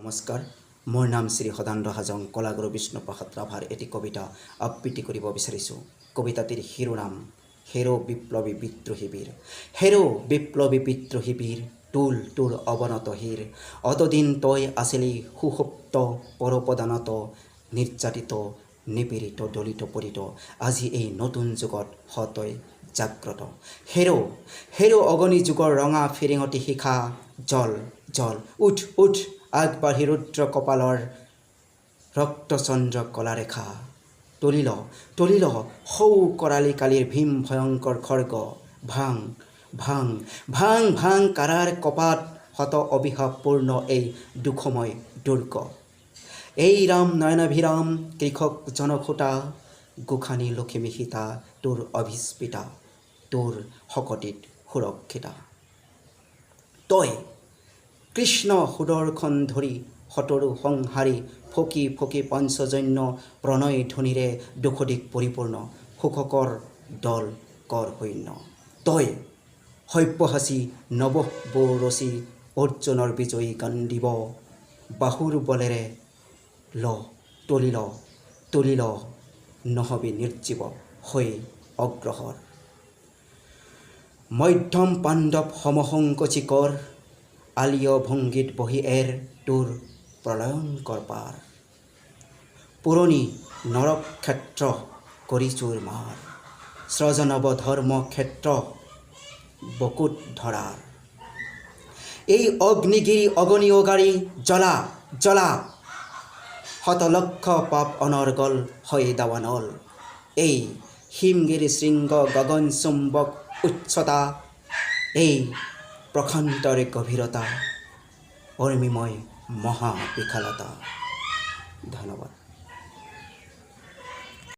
নমস্কাৰ, মোৰ নাম শ্ৰী সদানন্দ হাজং। কলাগুৰু বিষ্ণুপ্ৰসাদ ৰাভাৰ এটি কবিতা আবৃত্তি কৰিব বিচাৰিছোঁ। কবিতাটিৰ শিৰোনাম হেৰো বিপ্লৱী বিদ্ৰোহী বীৰ। হেৰো বিপ্লৱী বিদ্ৰোহী বীৰ, তোল তোৰ অৱনত হীৰ। অতদিন তই আছিলি সুসুপ্ত পৰপদানত, নিৰ্যাতিত নিপীড়িত দলিত পীড়িত। আজি এই নতুন যুগত তই জাগ্ৰত। হেৰো হেৰো অগণি যুগৰ ৰঙা ফিৰিঙতি শিখা। জল জল উঠ উঠ আগবাঢ়ি ৰুদ্ৰ কপালৰ ৰক্তচন্দ্ৰ কলাৰেখা। তলিল তলিল সৌ কৰালি কালিৰ ভীম ভয়ংকৰ খৰ্গ। ভাং ভাং ভাং ভাং কাৰাৰ কপাত, শত অভিশাপপূৰ্ণ এই দুখময় দুৰ্গ। এই ৰাম নয়নাভিৰাম কৃষক জনসোঁতা, গোসানী লখিমী সীতা তোৰ অভিস্পিতা, তোৰ শকতিত সুৰক্ষিতা। তই কৃষ্ণ সুদৰ্শন ধৰি শতৰু সংহাৰী, ফকী ফকী পঞ্চজন্য প্ৰণয় ধ্বনিৰে দুশদিক পৰিপূৰ্ণ, সুখকৰ দল কৰ সৈন্য। তই সব্যসাচী নৱ বৌ ৰচি, অৰ্জুনৰ বিজয়ী গাণ্ডিৱ বাহুৰ বলেৰে ল তলিল তলিল, নহবি নিৰ্জীৱ হৈ অগ্ৰসৰ। মধ্যম পাণ্ডৱ সমসংকোচিকৰ, আলীয় ভংগীত বহি এৰ তোৰ প্ৰলয়ংকৰ পাৰ। পুৰণি নৰকক্ষেত্ৰ কৰি চুৰ মাৰ, স্ৰজনৱ ধৰ্ম ক্ষেত্ৰ বকুত ধৰাৰ। এই অগ্নিগিৰি অগণি অগাৰী, জ্বলা জ্বলা শতলক্ষ পাপ অনৰ্গল হৈ দাৱানল। এই হিমগিৰি শৃংগ গগন চুম্বক উচ্চতা, এই প্ৰশান্তৰ গভীৰতা, অৰ্মিময় মহা বিশালতা।